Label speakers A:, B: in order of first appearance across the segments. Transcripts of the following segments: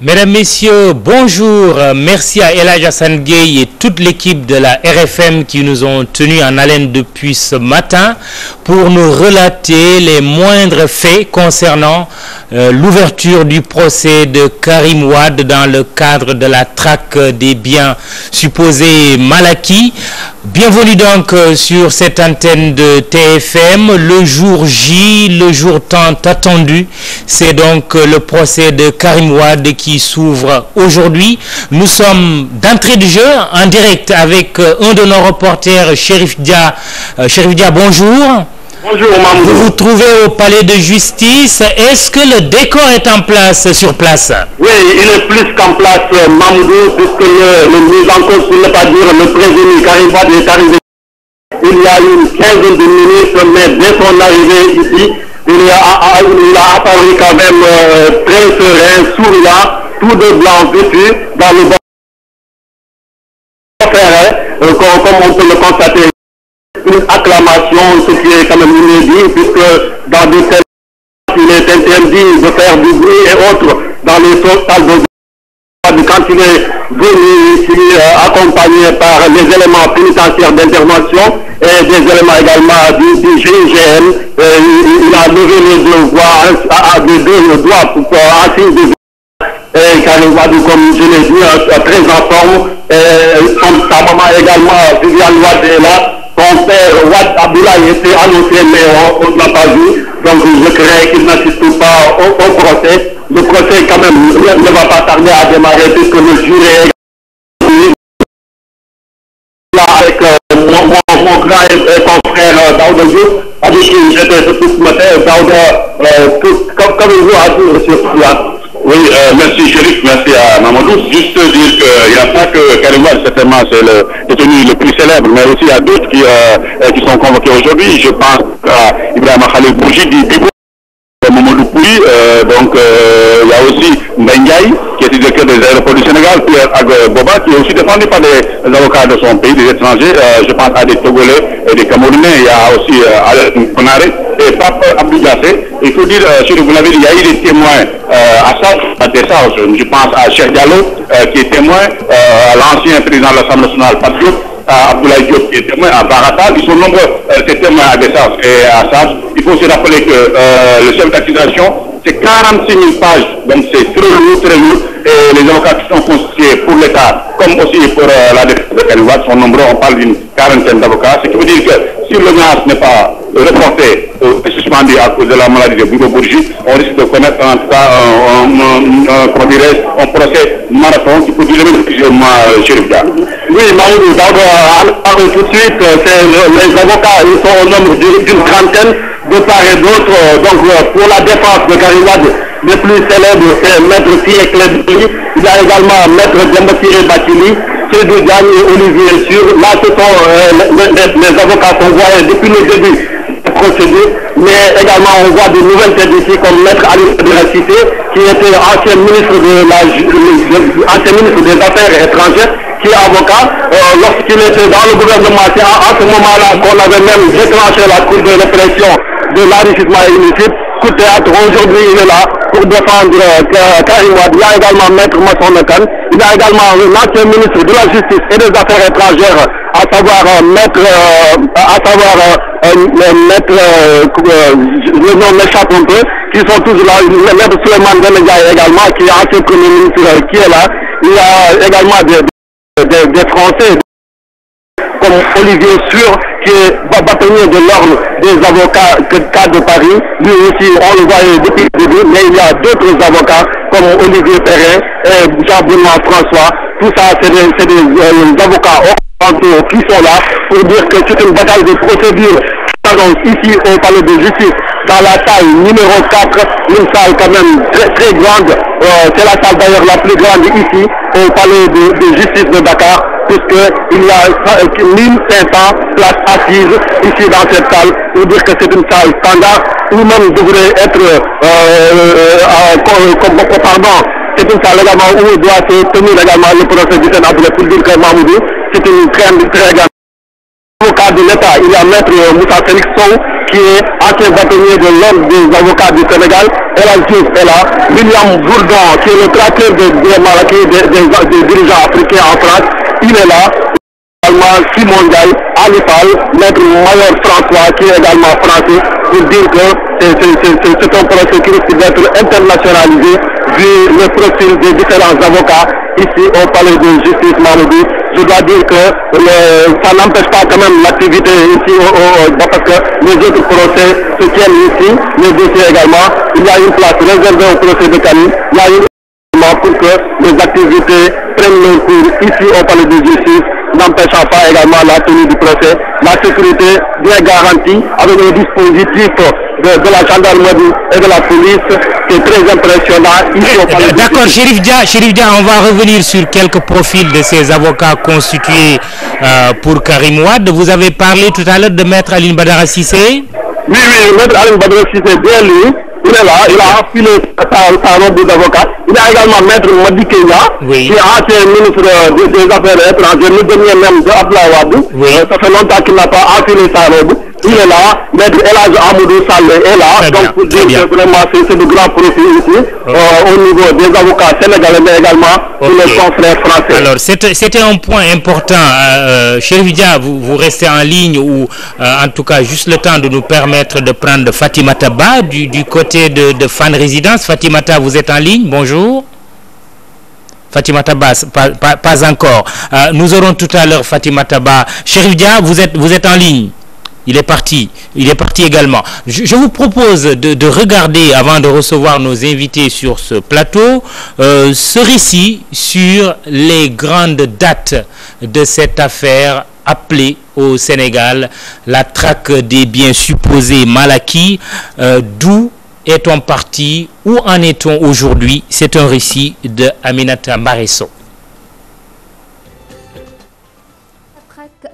A: Mesdames, Messieurs, bonjour. Merci à El Hadj Assane Gueye et toute l'équipe de la RFM qui nous ont tenus en haleine depuis ce matin pour nous relater les moindres faits concernant l'ouverture du procès de Karim Wade dans le cadre de la traque des biens supposés mal acquis. Bienvenue donc sur cette antenne de TFM, le jour J, le jour tant attendu. C'est donc le procès de Karim Wade qui s'ouvre aujourd'hui. Nous sommes d'entrée de jeu en direct avec un de nos reporters, Chérif Dia. Chérif Dia, bonjour.
B: Bonjour Mamoudou.
A: Vous vous trouvez au palais de justice. Est-ce que le décor est en place sur place?
B: Oui, il est plus qu'en place, Mamoudou, puisque le mise en cause, pour ne pas dire le prévenu Karim Wade est arrivé il y a une quinzaine de minutes, mais dès son arrivée ici, il a apparu quand même très serein, souriant, tout de blanc vêtu, dans le bon comme on peut le constater. Une acclamation, ce qui est quand même inédit, puisque dans des telles il est interdit de faire du bruit et autres dans les salles de quand il est venu ici accompagné par les éléments pénitentiaires d'intervention et des éléments également du GIGN. Il a levé les deux doigts pour assis des et Karim Wade, comme je l'ai dit, très en forme. Sa maman également, Viviane Wade est là. Son père, Wade Abdoulaye, était annoncé, mais on ne l'a pas vu. Donc je crains qu'il n'assiste pas au procès. Le procès, quand même, ne va pas tarder à démarrer, puisque le jury est là avec mon grand confrère Daouda Diouf, avec qui j'étais depuis ce matin. Daouda, comme il veut à dire sur cela.
C: Oui, merci Chérif, merci à Mamadou. Juste dire qu'il n'y a pas que Karim Wade, certainement c'est le détenu le plus célèbre, mais aussi il y a d'autres qui sont convoqués aujourd'hui. Je pense à Ibrahima Khalil Bourgi, Bibo, Mamadou Pouy, donc il y a aussi Mbengaï, qui est directeur des aéroports du Sénégal, Pierre Boba, qui est aussi défendu par des avocats de son pays, des étrangers. Je pense à des Togolais et des Camerounais. Il y a aussi Alain Konaré et Pape Abdou Diassé. Il faut dire, vous l'avez dit, il y a eu des témoins à Dessau. Je pense à Cheikh Diallo, qui est témoin, à l'ancien président de l'Assemblée nationale, Patriot, à Abdoulaye Diop, qui est témoin, à Baratal. Ils sont nombreux, ces témoins à Dessau et à Sage. Il faut se rappeler que le chef d'accusation, c'est 46 000 pages, donc c'est très lourd, et les avocats qui sont constitués pour l'État, comme aussi pour la défense de Karim Wade, sont nombreux, on parle d'une quarantaine d'avocats, ce qui veut dire que si l'audience n'est pas reportée ou suspendue à cause de la maladie de Bibo Bourgi, on risque de connaître en tout cas un procès marathon qui peut durer plusieurs mois, Chérif Dia.
B: Oui, Mamoudou, donc tout de suite, les avocats, ils sont au nombre d'une trentaine de part et d'autre. Donc pour la défense de Karim Wade, le plus célèbre, c'est Maître Siré Clédoli. Il y a également Maître Dembassiré Bakili, Cédou Diagne et Olivier Sur. Là, ce sont les avocats qu'on voit depuis le début de procédure, mais également on voit de nouvelles têtes ici comme Maître Ali Cité, qui était ancien ministre des Affaires étrangères, qui est avocat. Lorsqu'il était dans le gouvernement, c'est à ce moment-là qu'on avait même déclenché la cour de répression de l'enrichissement illicite. Coup de théâtre, aujourd'hui il est là pour défendre Karim Wade. Il y a également Maître Masson Mekan. Il y a également l'ancien ministre de la Justice et des Affaires étrangères, à savoir Maître, le nom m'échappe un peu, qui sont tous là. Maître Souleymane Demendiaye également, qui est ancien premier ministre, qui est là. Il y a également des Français, comme Olivier Sur, qui est bâtonnier de l'ordre des avocats de Paris. Lui aussi, on le voyait depuis le début, mais il y a d'autres avocats comme Olivier Perrin et Jean-Benoît François. Tout ça, c'est des avocats qui sont là pour dire que c'est une bataille de procédure. Ici au palais de justice, dans la salle numéro 4, une salle quand même très grande. C'est la salle d'ailleurs la plus grande ici au palais de justice de Dakar, puisqu'il y a 1500 places assises ici dans cette salle, pour dire que c'est une salle standard, où même devrait être, c'est une salle également où doit se tenir également le procès du Sénat, pour dire que Mamoudou, c'est une très grande. Avocat de l'État, il y a Maître Moussa Félix Sow, qui est ancien bâtonnier de l'ordre des avocats du Sénégal, El Diouf est là, William Gourdon, qui est le traqueur des Malaki, des dirigeants africains en France, il est là. Également Simon Ndiaye, Alipal, maître Mayor François, qui est également français, pour dire que c'est un procès qui risque d'être internationalisé vu le profil des différents avocats ici au palais de justice Mamoudou. Je dois dire que ça n'empêche pas quand même l'activité ici parce que les autres procès se tiennent ici, les dossiers également. Il y a une place réservée au procès de Camille. Il y a une pour que les activités prennent leur cours ici au palais de justice, n'empêchant pas également la tenue du procès. La sécurité bien garantie avec le dispositif de la gendarmerie et de la police, c'est très impressionnant ici au palais de justice.
A: D'accord, Chérif Dia, on va revenir sur quelques profils de ces avocats constitués pour Karim Wade. Vous avez parlé tout à l'heure de Maître Aline Badara Cissé.
B: Oui, Maître Aline Badara Cissé, bien lui. Il est là, il a affilé sa robe d'avocat. Il y a également Maître Madi Kenya, qui est ancien ministre des Affaires étrangères, le dernier même de Abdoulaye Wade. Ça fait longtemps qu'il n'a pas affilé sa robe. Il est là, Maître El Amadou Saleh est là. Donc pour dire que vraiment c'est de grands profils ici, au niveau des avocats sénégalais, mais également pour les confrères français.
A: Alors c'était un point important. Chérif Dia, vous restez en ligne ou en tout cas juste le temps de nous permettre de prendre Fatimata Ba du côté de Fan Résidence. Fatimata, vous êtes en ligne, bonjour. Fatimata Ba, pas encore. Nous aurons tout à l'heure Fatimata Ba. Chérif Dia, vous êtes en ligne. Il est parti également. Je vous propose de regarder, avant de recevoir nos invités sur ce plateau, ce récit sur les grandes dates de cette affaire appelée au Sénégal la traque des biens supposés mal acquis. D'où est-on parti? Où en est-on aujourd'hui? C'est un récit de Aminata Mbaresso.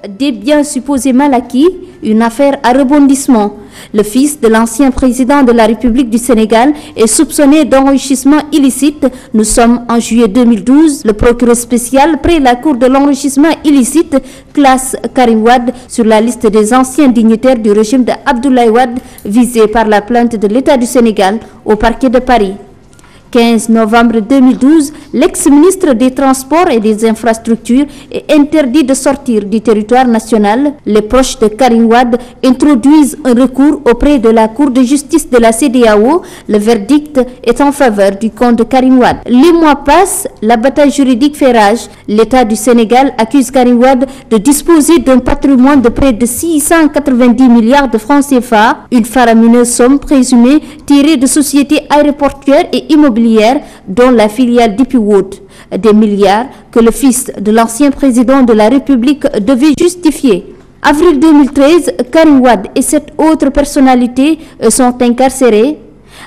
D: Des biens supposés mal acquis, une affaire à rebondissement. Le fils de l'ancien président de la République du Sénégal est soupçonné d'enrichissement illicite. Nous sommes en juillet 2012. Le procureur spécial près la cour de l'enrichissement illicite classe Karim Wade sur la liste des anciens dignitaires du régime de Abdoulaye Wade visés par la plainte de l'État du Sénégal au parquet de Paris. 15 novembre 2012, l'ex-ministre des Transports et des Infrastructures est interdit de sortir du territoire national. Les proches de Karim Wade introduisent un recours auprès de la Cour de justice de la CEDEAO. Le verdict est en faveur du compte de Karim Wade. Les mois passent, la bataille juridique fait rage. L'État du Sénégal accuse Karim Wade de disposer d'un patrimoine de près de 690 milliards de francs CFA, une faramineuse somme présumée tirée de sociétés aéroportuaires et immobilières dont la filiale DP World, des milliards que le fils de l'ancien président de la République devait justifier. Avril 2013, Karim Wade et 7 autres personnalités sont incarcérés.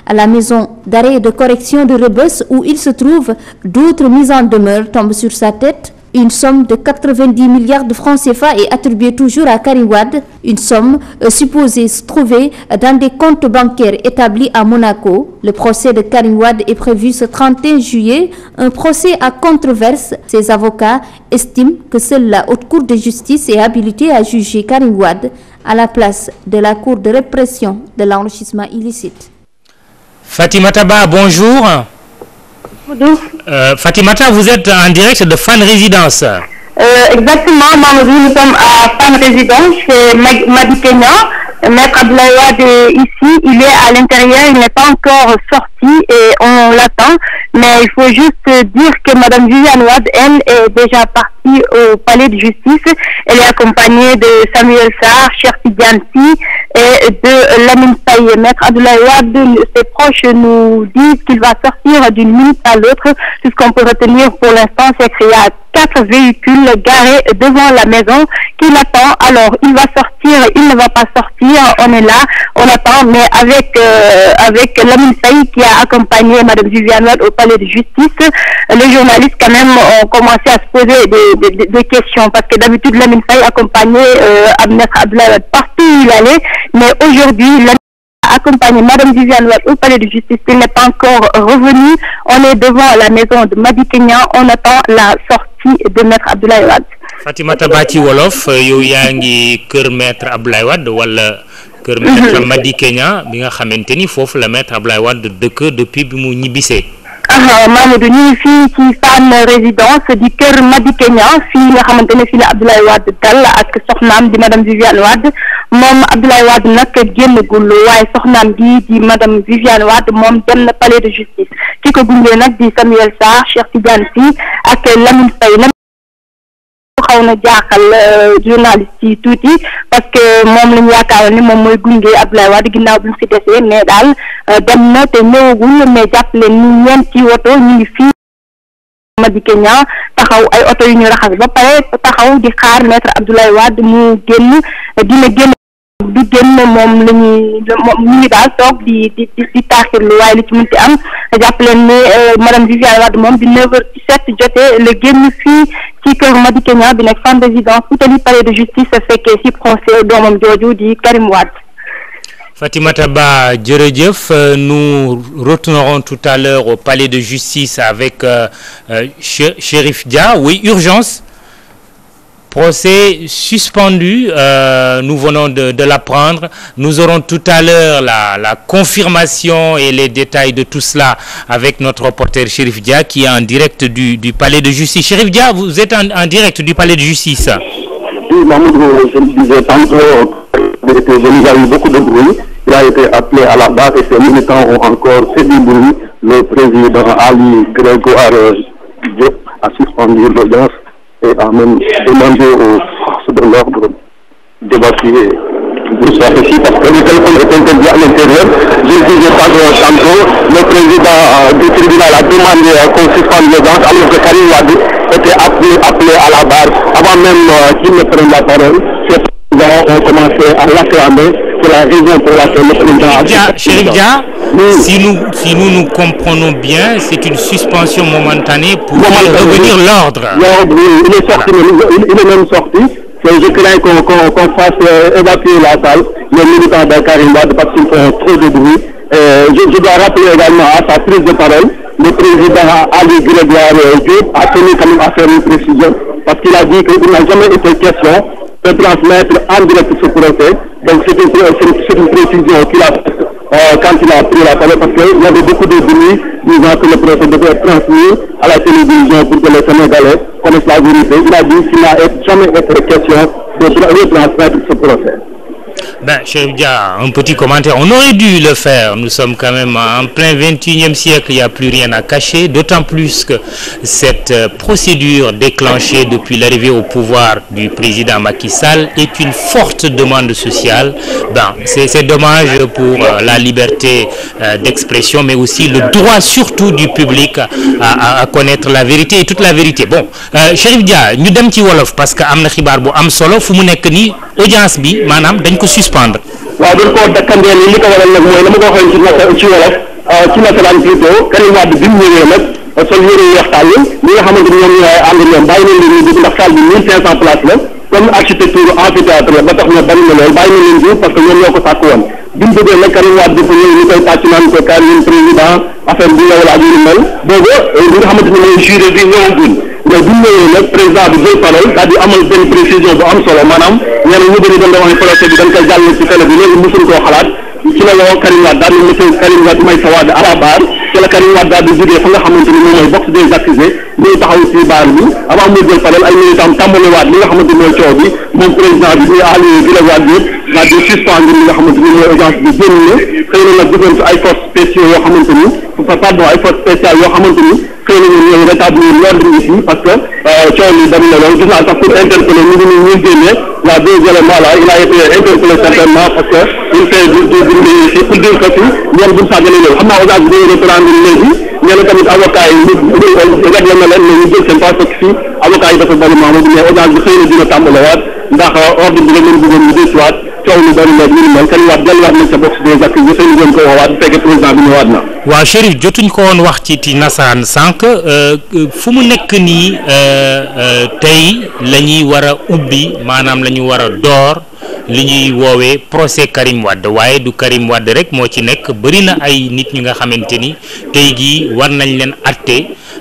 D: À la maison d'arrêt et de correction de Rebeuss où il se trouve, d'autres mises en demeure tombent sur sa tête. Une somme de 90 milliards de francs CFA est attribuée toujours à Karim Wade, une somme supposée se trouver dans des comptes bancaires établis à Monaco. Le procès de Karim Wade est prévu ce 31 juillet, un procès à controverse. Ses avocats estiment que seule la Haute Cour de justice est habilitée à juger Karim Wade à la place de la Cour de répression de l'enrichissement illicite.
A: Fatimata Ba, bonjour. Fatimata, vous êtes en direct de Fan Résidence.
E: Exactement, Mamadou, nous sommes à Fan Résidence chez Madi Kenya. Maître Abdoulaye Wade ici, il est à l'intérieur, il n'est pas encore sorti et on l'attend. Mais il faut juste dire que Madame Viviane Wade, elle, est déjà partie au palais de justice. Elle est accompagnée de Samuel Sarr, Cheikh Tidiane et de Lamine Faye. Maître Abdoulaye Wade, ses proches nous disent qu'il va sortir d'une minute à l'autre. Tout ce qu'on peut retenir pour l'instant, c'est qu'il y a 4 véhicules garés devant la maison qui l'attendent. Alors, il va sortir, il ne va pas sortir, on est là, on attend, mais avec Lamine Faye qui a accompagné Madame Viviane Wade au palais de justice, les journalistes quand même ont commencé à se poser des questions, parce que d'habitude Lamine Faye accompagnait Maître Abdoulaye Wade partout où il allait, mais aujourd'hui, Lamine a accompagné Madame Viviane Wade au palais de justice, il n'est pas encore revenu, on est devant la maison de Madi Kenya, on attend la sortie de Maître Abdoulaye Wade.
A: Fatimata Ba ci wolof yow yaa ngi kër Maître Abdoulaye Wade wala kër maître Madické Niang bi nga xamante ni foofu la maître Abdoulaye Wade dëkk depuis bi mu ñibbisee.
E: Mamadou ñu ngi fii ci Fann résidence di kër Madické Niang fii nga xamante ne fii la Abdoulaye Wade dal ak soxnaam di madame Viviane Wade moom Abdoulaye Wade nag génnagul waaye soxnaam gi di madame Viviane Wade moom dem na palais de justice ki ko gunge nag di Samuel Sarr Cheikh Tidiane Sy ak Lamine Faye xaw na jaaxal journaliste yi tuuti parce que moom lañu yaakaar ni moom mooy gunge Abdoulaye Wade ginnaaw bi mu fi desee mais daal dem na te ñëwagul mais jàpp leen ni ñeenti woto ñu ngi fii Madické Niang taxaw ay oto yu ñu raxas ba pare taxaw di xaar maître Abdoulaye Wade mu génn dina génn du génn moom la ñuy ñu ngi daal toog di taaxirlu waaye li ci mënti am jàpp leen ni madame Viviane Wade moom bi 9h17 jotee la génn fii ci kër Madické Niang bi nekk Fann résidence utali palais de justice fekkee ci procès doomam jooju di Karim Wade.
A: Fatimata Ba jërëjëf, nous retournerons tout à l'heure au palais de justice avec Chérif Dia. Oui, urgence. Procès suspendu, nous venons de l'apprendre. Nous aurons tout à l'heure la confirmation et les détails de tout cela avec notre reporter Chérif Dia qui est en direct du palais de justice. Chérif Dia, vous êtes en direct du palais de justice.
B: Oui, Mamadou, je le disais tantôt, il y a eu beaucoup de bruit. Il a été appelé à la barre et ces militants ont encore fait du bruit. Le président Ali Grégoire Diop a suspendu l'audience et a même demandé aux forces de l'ordre d'évacuer l'histoire ici parce que le téléphone est interdit à l'intérieur. Je le disais tantôt, le président du tribunal a demandé qu'on suspende l'audience alors que Karim Wade était appelé à la barre. Avant même qu'il ne prenne la parole, ces présidents ont commencé à l'acclamer. C'est la raison pour laquelle le président
A: Chérif Dia, si nous comprenons bien, c'est une suspension momentanée pour revenir l'ordre.
B: L'ordre, il est sorti, il est même sorti. Je crains qu'on fasse évacuer la salle, les militants de Karim Wade parce qu'ils font trop de bruit. Je dois rappeler également à sa prise de parole, le président Ali Grégoire Diop a tenu quand même à faire une précision parce qu'il a dit qu'il n'a jamais été question de transmettre en direct ce procès. Donc c'est une précision qu'il a faite quand il a pris la parole parce qu'il y avait beaucoup de bruit disant que le procès devait être transmis à la télévision pour que les Sénégalais connaissent la vérité. Il a dit qu'il n'a jamais été question de retransmettre ce procès.
A: Ben, Chérif Dia, un petit commentaire. On aurait dû le faire. Nous sommes quand même en plein 21e siècle. Il n'y a plus rien à cacher. D'autant plus que cette procédure déclenchée depuis l'arrivée au pouvoir du président Macky Sall est une forte demande sociale. Ben, c'est dommage pour la liberté d'expression, mais aussi le droit surtout du public à connaître la vérité et toute la vérité. Bon, Chérif Dia, ñu dem ci wolof parce que am na xibaar bu am solo fu mu nekk nii audience bi maanaam dañ ko suspendre.
B: waaw dañ koo dakkandee li ko waral nag mooy la ma ko waxee ci wolof ci nasaraan plutôt Karim Wade bi mu ñëwee nag sol yére yu weex tàll ñi nga xamante ni ñoom ñooy ànd ñoom bàyyi nañ leen ñu dugg ndax salle bi 1500 places la comme architecture amphithéâtre la ba tax na bari na lool bàyyi nañ leen parce que ñoom ñoo ko sàkk woon bi mu duggee nag Karim Wade dafa ñëw ñu koy tàcc naan ko Karim président affaire bi yow la ak yu mel boobu li nga xamante ni mooy juré bi ñëwagul mais bu ñu ñëwee nag président bi jël parole daal di amal benn précision bu am solo maanaam ñenn ñu bëri dañ doon wax procès bi dañ koy jàll ci télé bi léegi mosuñ koo xalaat ci la woo Karim Wade daal di monsieur Karim Wade may sa Wade à la barre ci la Karim Wade daal di jógee fa nga xamante ni moom mooy box des accusés ñuy taxaw ci barre bi avant muy jël parole ay militants tàmbali waat li nga xamante ni mooy coow bi moom président bi muy Ali Grégoire Diop daal di suspendre li nga xamante ni mooy audience bi génn na xëy na nag duggoon ci ay forces spéciaux yoo xamante ni pardon ay forces spéciales yoo xamante ni xëy na ñun ñooy rétablir l'ordre ici parce que coow li bari na lool gis naa sax pour interpeller ñu ngi nii ñuy génne la deux éléments là il a été interpellé certainement parce que il fait du ici pour dire que si ñoom buñ sàggane loolu xam naa audience bi dañuy reprendre léegi ñeneen tamit avocat yi ñu réglé na leen mais ñu jël seen parce que fii avocat yi dafa bari Mamadou mais audience bi xëy na dina tàmbalewaat ndax ordre bi rek lañ bëggoon ñu desuwaat coow lu bari loolu ñu mel Karim Wade delluwaat nañ sa box des accusés xëy na ngeen ko woowaat bu fekkee président bi ñëwaat na.
A: waaw Chérif jotuñ ko woon wax ci nasaraan sànq fu mu nekk nii tey la ñuy war a ubbi maanaam la ñu war a door li ñuy woowee procès Karim Wade waaye du Karim Wade rek moo ci nekk bëri na ay nit ñi nga xamante ni tey jii war nañ leen atte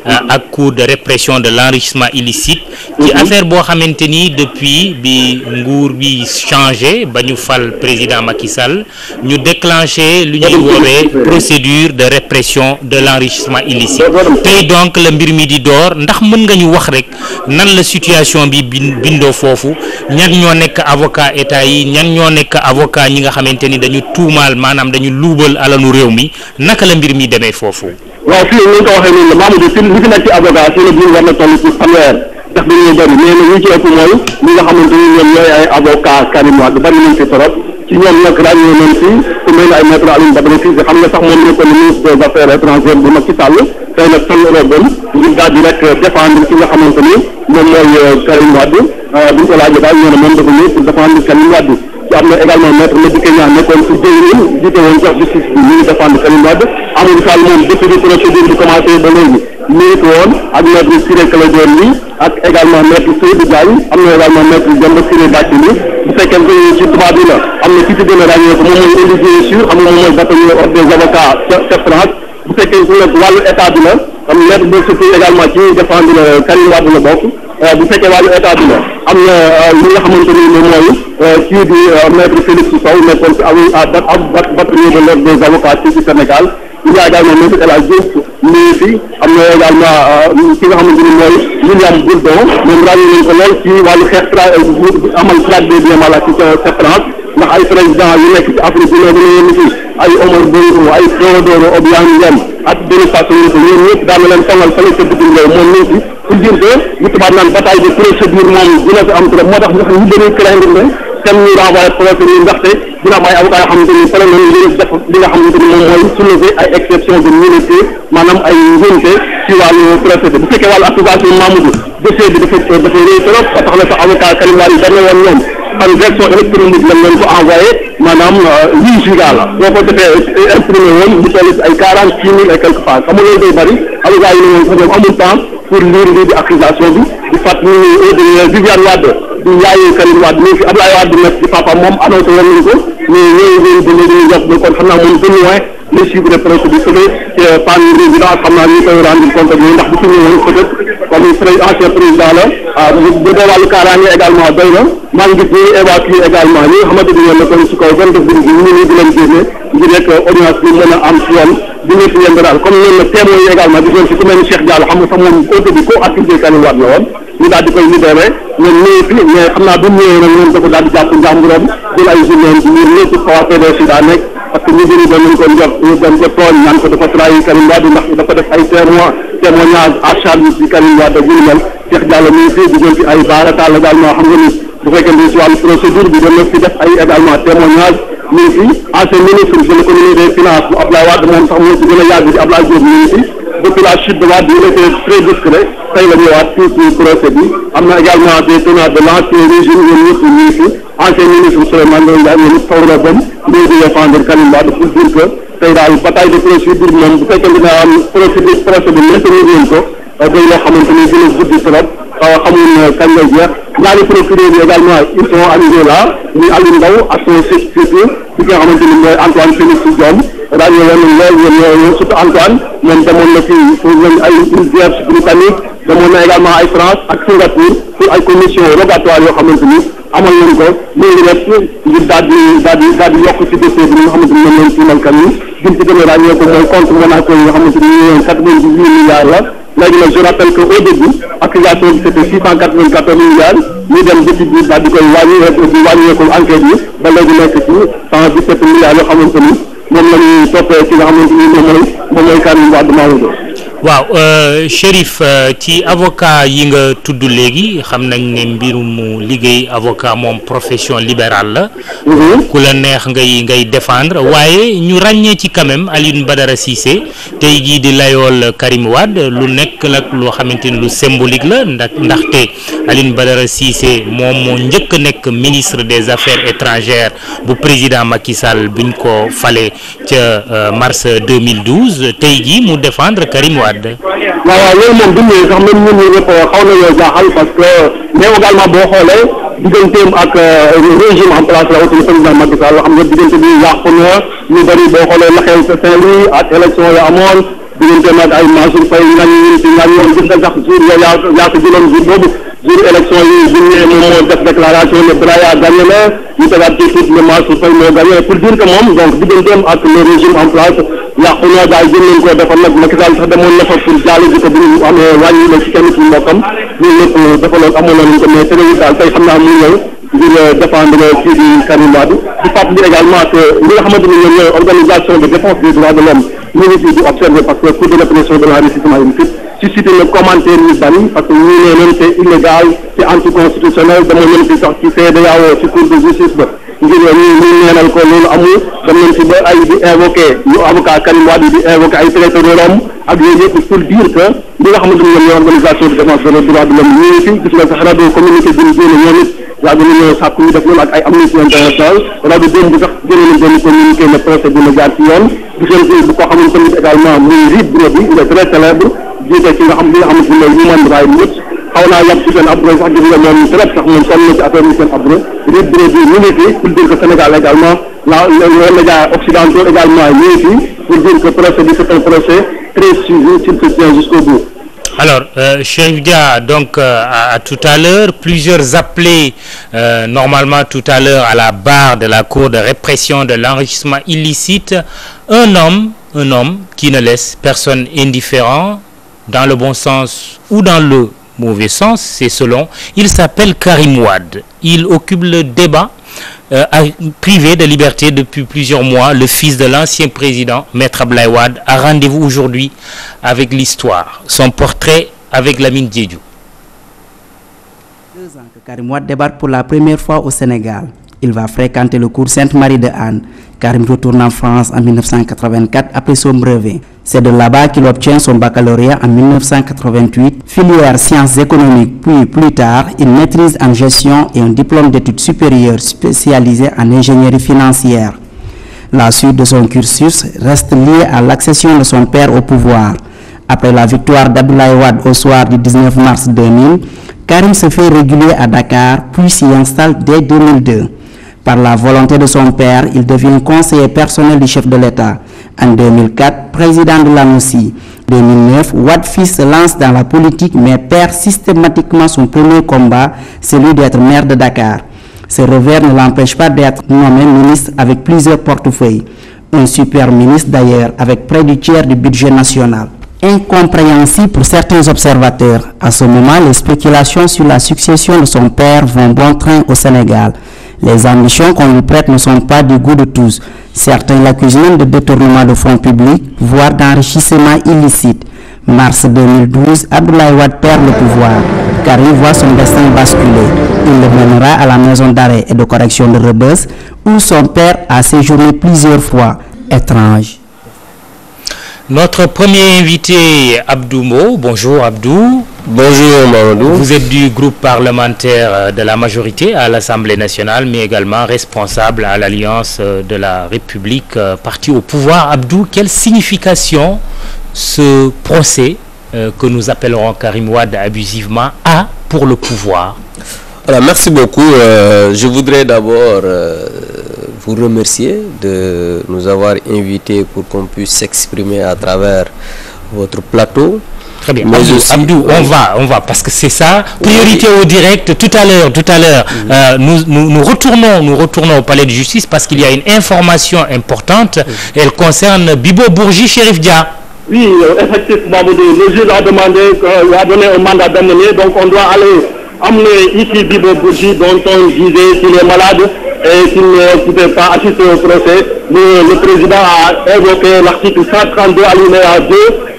A: ak cour de répression de l'enrichissement illicite ci affaire boo xamante ni depuis bi nguur bi changé ba ñu fal président Macky Sall ñu déclenché lu ñuy woowee procédure de répression de l'enrichissement illicite tey donc la mbir mi di door ndax mën nga ñu wax rek nan la situation bi bindoo foofu ñan ñoo nekk avocat état yi ñan ñoo nekk avocat ñi nga xamante ni dañu tuumaal maanaam dañu luubal alalu réew mi naka la mbir mi demee foofu.
B: waaw fii ni nga ko waxee noonu la Mamadou fi li fi nekk ci avocat si la biir war na toll ci fanweer ndax dañuy bëri mais nag ñi ci ëpp mooy ñi nga xamante ni ñoom ñooy ay avocat Karim Wade bari nañ fi trop ci ñoom nag ràññee nañ fi ku mel ne ay maître Alioune Badara Cissé xam nga sax moom nekkoon ministre des affaires étrangères bu Macky Sall tey nag fan la doon ngir daal di rek défendre ki nga xamante ni moom mooy Karim Wade bi ñu ko laajee daal ñoo ne moom dafa ñëw pour défendre Karim Wade ci am na également maître Madické Niang nekkoon ci jëwriñ jiite woon sax justice bi ñu ngi défendre Karim Wade Amadou Sall moom depuis bi procédure bi commencé ba léegi minute woon ak maître Ciré Clédor Ly ak également maître Seydou Diagne am na également maître Demba Ciré Bathily bu fekkee ne ci tubaab bi la am na ci ci gën a ràññee ko moom mooy Olivier Sur xam nga moom mooy bâtonnier ordre des avocats ca France bu fekkee ne nag wàllu état bi la am maître de surtout également ci défendre Karim Wade la bokk bu fekkee wàllu état bi la am na li nga xamante ni moom mooy kii di maître Félix Sow nekkoon ci bâtonnier de l'ordre des avocats ci Sénégal il y a également maître El Hadj Diouf nii fi am na également ki nga xamante ni mooy William Bourdon moom ràññee nañ ko lool ci wàllu xeex amal traque des biens mal acquis ca France ndax ay président yu nekk ci Afrique bi léegi ñu fi ay Omar Bongo ay Théodore Obiang Nguema ak Denis Sassou Nguesso ñoom ñëpp daan na leen sonal fële ca bitim réew moom nii fi pour dire que ñu tubaab naan bataille de procédure moom dina fi am trop moo tax ñu bëri craindre ne kenn ñu renvoyé procédure ndaxte dina am ay avocats yoo xamante ni pare nañu def li nga xamante ni moom mooy soulever ay exception de nullité maanaam ay njuumte ci wàllu procédure bu fekkee wàllu application Mamadou dossier bi dafa réy trop ba tax na sa avocat Karim Wade yi dana woon ñoom par version électronique lañ leen ko envoyé maanaam 8 giga la boo ko defee imprimé woon mu toll ay 46 000 et quelques pages xam nga loolu day bëri avocats yi ne woon sax ñoom amul temps pour lire lii di accusation bi di fàttali Viviane Wade di yaayu Karim Wade mi fi Abdoulaye Wade nekk di papa moom annoncé woon nañu ko mais ñooñu ba léegi ñu jot kon xam naa moom de loin les chiffres de procédure peut-être par résidence xam naa ñu koy rendre compte ak yooyu ndax bu fi ñëwoon peut-être comme ancien président la bu dee wàllu kaaraange également doy na maa ngi gis ñuy évacuer également ñi nga xamante ni ñoom nekkoon ci kaw doon def bi ñu di leen génne ngir rek audience bi mën a am ci yoon di ñëpp yënd daal comme ñoom nag témoins yi également gis ngeen ci ku mel ni Cheikh Diallo xam nga sax moom au début ko accusé Karim Wade la woon ñu daal di koy libéré ñoom ñëwee fi mais xam naa bu ñëwee nag ñoom dafa daal di jàpp njàmburam jël ay journée bi ñun ñëpp xaw a PDC daa nekk parce que ñu bëri doon nañ ko jox ñu doon ko tooñ naan ko dafa trahir Karim Wade ndax dafa def ay témoignage à charge ci Karim Wade bu ñu mel Cheikh Diallo mi ngi fi duggoon fi ay baarataal également xam nga ni bu fekkee ni ci wàllu procédure bi doon na fi def ay également témoignage mi ngi fi ancien ministre de l'économie des finances bu Abdoulaye Wade moom sax moo ci gën a yàgg ci Abdoulaye Diop mi ngi fi depuis la chute de Wade il était très discret tey la ñëwaat fii ci procès bi am na également des tenants de l'ancien régime ñoom ñëpp ñu ngi fi ancien ministre Souleymane Ndéné Ndiaye ñoom ñëpp taw na dem ñuy di défendre Karim Wade pour dire que tey daal bataille de procédure moom bu fekkee dina am procédure maintenir leen ko day loo xamante ni dina guddi trop xamuñ kañ lay jeex ñaari procureur yi également ils sont arrivés là ñu Aliou Ndao ak son substitut bi nga xamante ni mooy Antoine Félix Diome daañu leen lool surtout Antoine moom demoon na fii pour ay une vierge britannique demoon na également ay France ak Singapour pour ay commission rogatoire yoo xamante ni amal nañ ko léegi rek ngir daal di yokk ci dossier bi nga xamante ni moom lañ tuumal kan ni gën ci gën a ràññee ko mooy compte Monaco yi nga xamante ni ñu 98 milliards la léegi nag je rappelle que au début accusation bi c'était 694 milliards ñu dem depuis bi daal di koy wàññeeku enquête yi ba léegi nekk ci 117 milliards yoo xamante ni moom la ñuy toppee ci nga xamante ni moom mooy Karim Wade Mamadou.
A: waaw Chérif ci avocat yi nga tudd léegi xam nañ ne mbirum liggéey avocat moom profession libérale la. ku la neex ngay défendre waaye ñu ràññee ci quand même Alioune Badara Cissé tey jii di layool Karim Wade lu nekk nag loo xamante ni lu symbolique la ndaxte Alioune Badara Cissé moom moo njëkk a nekk ministre des affaires étrangères bu président Macky Sall buñ ko fale ca mars 2012 tey jii mu défendre Karim Wade.
B: waaw loolu moom du ñëwee sax même ñun ñii ñëpp xaw na yoo jaaxal parce que mais également boo xoolee digganteem ak régime en place la aussi le président Macky Sall xam nga diggante bi yàqu na ñu bëri boo xoolee la xew ca Saint-Louis ak élection yi amoon digganteem ak ay Mansour Faye ñooñu gis nga sax jour yooyu yaa ko jëloon jour boobu jour élection yi bu ñu moom moo def déclaration ne Braya gagné na ñu tegaat ci suuf ne Mansour Faye moo gagné pour dire que moom donc digganteem ak le régime en place yàqu na daal jël nañ ko defal nag Macky Sall sax demoon na fa pour jaale ji ko bu ñu amee wàññi la ci kenn ci mbokkam loolu lépp defaloon amoon nañ ko mais terewul daal tey xam naa muy ñëw ngir défendre kii di Karim Wade di fàttali également que ñi nga xamante ne ñoom ñooy organisation de défense des droits de l'homme ñu ngi fi di observer parce que cour de répression de l'enrichissement illicite suscité le commentaire yu bari parce que ñu ne leen c'est illégal c'est anticonstitutionnel dama leen fi sax ci CEDEAO ci cour de justice ba ngir ñu neenal ko loolu amul dem nañ ci ba ay di invoqué ñu avocat Karim Wade di invoqué ay traité de Rome ak yooyu yëpp pour dire que ñi nga xamante ne ñoom ñooy organisation de défense des droits de l'homme ñu ngi fi gis nga sax rajo communiqué bi ñu génne ñoom it yàgg nañoo sàkku ñu def loolu ak ay Amnesty International rajo démb bi sax génne nañ benn communiqué ne procès dina jaar ci yoon gisante bu ko xamul tamit également muy Reed Brody il est très célèbre jiite ki nga xam li nga xamante ne mooy Human Rights Watch xaw naa yàgg ci seen abro sax gis nga moom très sax moom sonn na ci affaire yi seen abro Reed Brody ñu ngi fi pour dire que Sénégal également les médias occidentaux également ñu ngi fi pour dire que procès bi c'est un procès très suivi s'il se tient jusqu'au bout.
A: Alors, Chérif Dia, donc à tout à l'heure, plusieurs appelés normalement tout à l'heure à la barre de la cour de répression de l'enrichissement illicite. Un homme qui ne laisse personne indifférent, dans le bon sens ou dans le mauvais sens, c'est selon. Il s'appelle Karim Wade. Il occupe le débat privé de liberté depuis plusieurs mois. Le fils de l'ancien président, Maître Abdoulaye Wade, a rendez-vous aujourd'hui avec l'histoire. Son portrait avec Lamine Diédhiou.
F: 2 ans que Karim Wade débarque pour la première fois au Sénégal. Il va fréquenter le cours Sainte-Marie de Anne. Karim retourne en France en 1984 après son brevet. C'est de là-bas qu'il obtient son baccalauréat en 1988, filière sciences économiques, puis plus tard, une maîtrise en gestion et un diplôme d'études supérieures spécialisé en ingénierie financière. La suite de son cursus reste liée à l'accession de son père au pouvoir. Après la victoire d'Abdoulaye Wade au soir du 19 mars 2000, Karim se fait régulier à Dakar, puis s'y installe dès 2002. Par la volonté de son père, il devient conseiller personnel du chef de l'État. En 2004, président de l'ANOCI. En 2009, Wade fils se lance dans la politique mais perd systématiquement son premier combat, celui d'être maire de Dakar. Ce revers ne l'empêche pas d'être nommé ministre avec plusieurs portefeuilles. Un super ministre d'ailleurs, avec près du tiers du budget national. Incompréhensible pour certains observateurs. À ce moment, les spéculations sur la succession de son père vont bon train au Sénégal. Les ambitions qu'on lui prête ne sont pas du goût de tous. Certains l'accusent même de détournement de fonds publics, voire d'enrichissement illicite. Mars 2012, Abdoulaye Wade perd le pouvoir, car il voit son destin basculer. Il le mènera à la maison d'arrêt et de correction de Rebeuss, où son père a séjourné plusieurs fois. Étrange.
A: Notre premier invité, Abdou Mbow. Bonjour Abdou.
G: Bonjour Mamadou.
A: Vous êtes du groupe parlementaire de la majorité à l'Assemblée nationale, mais également responsable à l'Alliance de la République, parti au pouvoir. Abdou, quelle signification ce procès que nous appellerons Karim Wade abusivement a pour le pouvoir?
G: Alors, merci beaucoup. Je voudrais d'abord vous remercier de nous avoir invités pour qu'on puisse s'exprimer à travers votre plateau.
A: Très bien. Abdou, on va, parce que c'est ça. Priorité au direct. Tout à l'heure, nous retournons au palais de justice parce qu'il y a une information importante. Elle concerne Bibo Bourgi, Chérif Dia.
B: Oui, effectivement, le juge a demandé, a donné un mandat d'amener, donc on doit aller amener ici Bibo Bourgi, dont on disait qu'il est malade et qu'il ne pouvait pas assister au procès. Le président a évoqué l'article 132 alinéa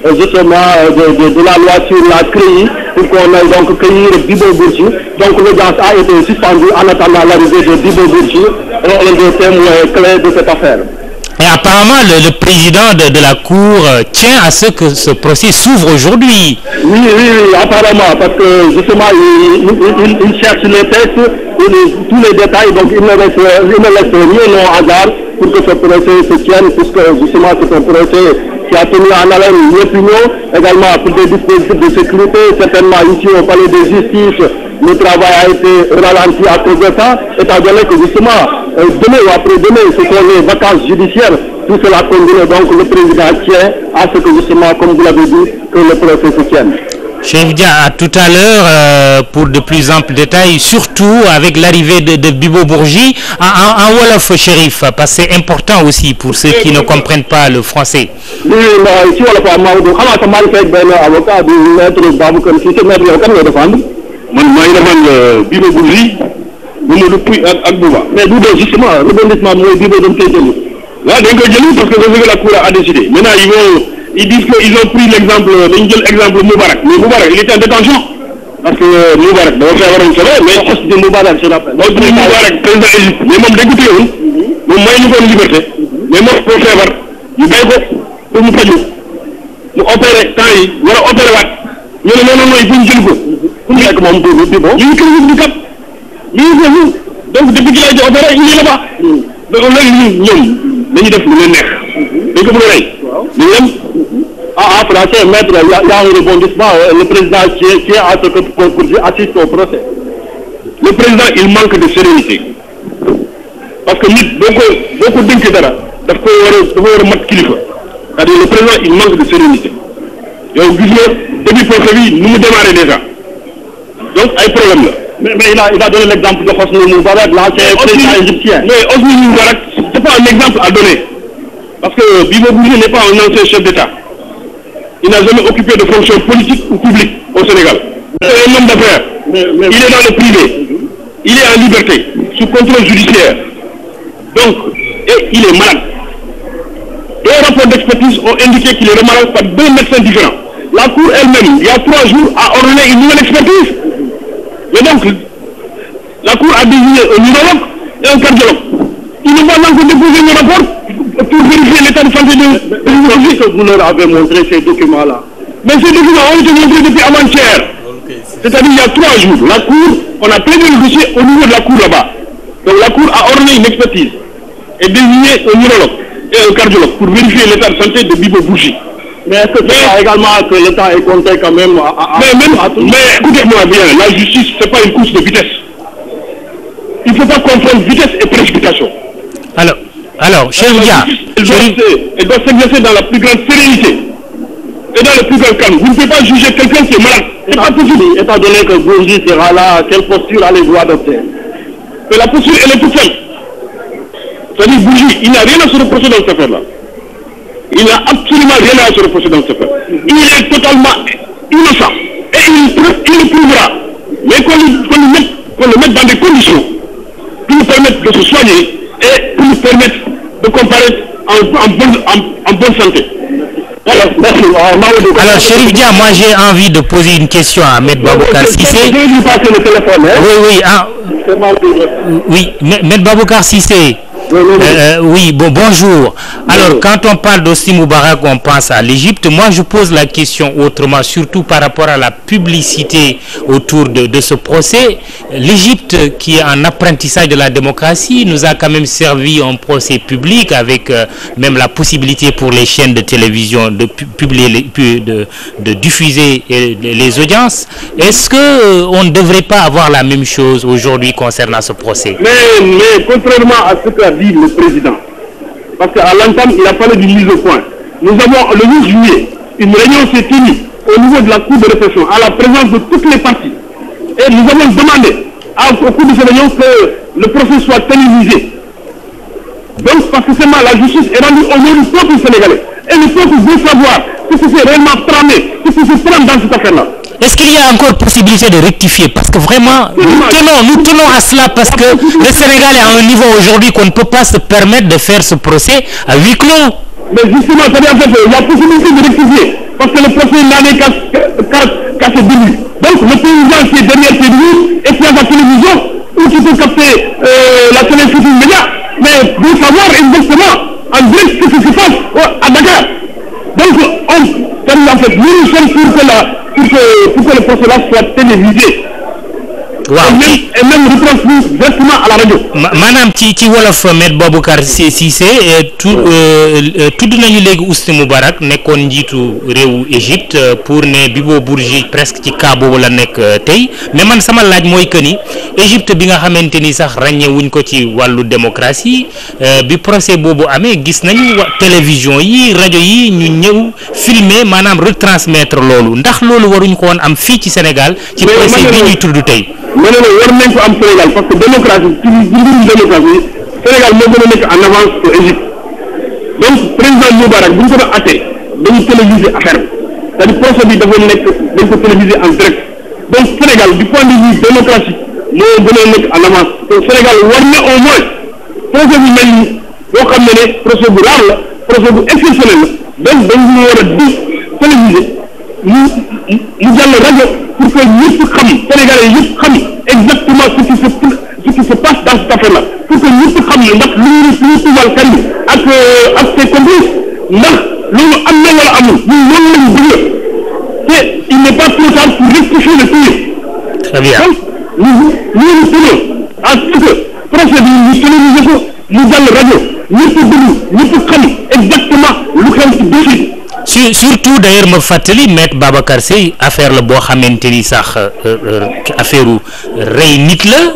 B: 2 justement de la loi sur la CREI pour qu'on aille donc cueillir Bibo Bourgi. Donc l'audience a été suspendue en attendant l'arrivée de Bibo Bourgi, un des témoins clés de cette affaire.
A: Et apparemment, le président de la Cour tient à ce que ce procès s'ouvre aujourd'hui.
B: Oui, apparemment, parce que justement, il cherche les textes, tous les détails, donc il ne laisse rien au hasard pour que ce procès se tienne, puisque justement c'est un procès qui a tenu en haleine l'opinion, également pour des dispositifs de sécurité, certainement ici au palais de justice. Le travail a été ralenti à cause de ça, étant donné que justement demain ou après-demain, ce sont les vacances judiciaires, tout cela combiné, donc le président tient à ce que justement, comme vous l'avez dit, que le procès se tienne.
A: Chérif Dia, à tout à l'heure pour de plus amples détails, surtout avec l'arrivée de Bibo Bourgi en Wolof, Chérif, parce que c'est important aussi pour ceux qui ne comprennent pas le français.
B: Oui, mais si on l'a pas mal, comment ça m'a fait un avocat du maître Baboucar Cissé, maître avocat de défendre?
C: Moi, je demande Bibo Bourgi,
B: mais Bibo, justement, rebondissement, Bibo de Kéjeli.
C: Là, parce que la Cour a décidé. Maintenant, ils disent qu'ils ont pris l'exemple, l'exemple Moubarak. Mais Moubarak, il était en détention. Parce que Moubarak, donc c'est avoir une semaine, mais
B: poste de Moubarak, je l'appelle.
C: Donc Moubarak, président Égypte, mais moi, dégoûté, moi, il nous donne liberté. Mais moi, pour faire, il paye pour nous payer. Nous opérer, tant il, nous opérer, nous non, il faut une jeune go. Pour nous, comme on peut, c'est bon. Il y a une crise du cap. Donc, depuis qu'il a été opéré, il est là-bas. Donc, on a eu, nous def lu leen neex dañ ko bëgg a rey
B: en français, maître, il y a un rebondissement. Le président tient à ce que Bourgi assiste au procès.
C: Le président, il manque de sérénité. Parce que beaucoup d'inquiétude, il faut mat kilifa. C'est-à-dire le président, il manque de sérénité. Depuis le procès, nous démarrons déjà. Donc, il y a un problème là.
B: Mais il a donné l'exemple de Hosni Moubarak, l'ancien président égyptien.
C: Mais Hosni Moubarak, ce n'est pas un exemple à donner. Parce que Bibo Bourgi n'est pas un ancien chef d'État. Il n'a jamais occupé de fonction politique ou publique au Sénégal. C'est un homme d'affaires. Il est dans le privé. Il est en liberté, sous contrôle judiciaire. Donc, et il est malade. Deux rapports d'expertise ont indiqué qu'il est malade par deux médecins différents. La Cour elle-même, il y a 3 jours, a ordonné une nouvelle expertise. Mais donc, la Cour a désigné un neurologue et un cardiologue. Ils ne vont pas déposer le rapport pour vérifier l'état de santé de
B: que vous leur avez montré ces documents-là.
C: Mais ces documents ont été montrés depuis avant-hier. C'est-à-dire il y a 3 jours. La Cour, on a prévu le dossier au niveau de la Cour là-bas. Donc la Cour a ordonné une expertise et désigné un neurologue et un cardiologue pour vérifier l'état de santé de Bibo Bourgi.
B: Mais est-ce que c'est pas également que le temps est compté quand même
C: mais écoutez-moi bien, la justice, ce n'est pas une course de vitesse. Il ne faut pas confondre vitesse et précipitation.
A: Alors, Chérif Dia,
C: elle doit s'exercer dans la plus grande sérénité et dans le plus grand calme. Vous ne pouvez pas juger quelqu'un qui est malade.
B: C'est pas possible, étant donné que Bourgi sera là, quelle posture allez-vous adopter?
C: Mais la posture, elle est toute simple. C'est-à-dire, Bourgi, il n'a rien à se reprocher dans cette affaire-là. Il n'a absolument rien à se reprocher dans cette affaire. Il est totalement innocent. Et il le prouvera. Mais qu'on le mette dans des conditions qui nous permettent de se soigner et qui nous permettent de comparaître en bonne santé.
B: Alors, merci.
A: Alors, Chérif Dia, moi j'ai envie de poser une question à Maître Baboucar Cissé.
B: Je vais lui passer le téléphone.
A: Oui, Maître Baboucar Cissé. Oui, bonjour. Alors, quand on parle d'Hosni Moubarak, on pense à l'Égypte. Moi, je pose la question autrement, surtout par rapport à la publicité autour de ce procès. L'Égypte, qui est en apprentissage de la démocratie, nous a quand même servi un procès public avec même la possibilité pour les chaînes de télévision de publier, de diffuser les audiences. Est-ce qu'on ne devrait pas avoir la même chose aujourd'hui concernant ce procès?
C: Mais contrairement à ce qu'a dit le président, parce qu'à l'entame, il a parlé d'une mise au point. Nous avons, le 8 juillet, une réunion s'est tenue au niveau de la Cour de répression, à la présence de toutes les parties. Et nous avons demandé, au cours de cette réunion, que le procès soit télévisé. Donc, parce que seulement la justice est rendue au nom du peuple sénégalais. Et le peuple veut savoir ce qui s'est réellement tramé, ce qui se trame dans cette affaire-là.
A: Est-ce qu'il y a encore possibilité de rectifier? Parce que vraiment, nous tenons à cela parce que le Sénégal est à un niveau aujourd'hui qu'on ne peut pas se permettre de faire ce procès à huis clos.
C: Mais justement, c'est-à-dire qu'il y a possibilité de rectifier parce que le procès n'en est qu'à ses débuts. Donc le président qui est derrière ses débuts et qui a la télévision ou qui peut capter la télévision média, mais veut savoir exactement en direct ce qui se passe à Dakar. Donc en fait, nous sommes pour que le procès-là soit télévisé.
A: waaw
B: et même retransmis directement à la radio.
A: maanaam ci wolof Maître Boubacar Cissé tudd nañu léegi Hosni Moubarak nekkoon njiitu réewu Égypte pour ne Bibo Bourgi presque ci cas boobu la nekk tey mais man sama laaj mooy que ni Égypte bi nga xamante ni sax ràññewuñ ko ci wàllu démocratie bi procès boobu amee gis nañu télévision yi rajo yi ñu ñëw filmer maanaam retransmettre loolu ndax loolu waruñ ko woon am fii ci Sénégal ci procès bi ñuy tudd tey.
B: mais nag war nañ ko am Sénégal parce que démocratie ci mbirum démocratie Sénégal moo gën a nekk en avance que Égypte donc président Moubarak bu ñu ko doon àttee dañu téléviser affaire bi c'est-à-dire procès bi dafa nekk dañ ko téléviser en direct donc Sénégal du point de vue démocratique moo gën a nekk en avance te Sénégal war na au moins procès bu mel ni boo xam ne procès bu rare la procès bu exceptionnel la donc dañu war a di téléviser mu jàll rajo pour que ñëpp xam Sénégalais yëpp xam exactement ce qui se passe dans cette affaire là pour que ñëpp xam ne ndax lu ñu tuumal Karim ak ses complices ndax loolu am na wala amul ñun loolu lañu bëgg te il n'est pas trop tard pour rectifier le tir.
A: Très bien.
B: donc ñu tenons à ce que procès bi ñu téléviser ko mu jàll rajo ñëpp déglu ñëpp xam exactement lu xew ci dossier.
A: surtout d'ailleurs ma fàttali Maître Babacar Seye affaire la boo xamante ni sax affaire rey nit la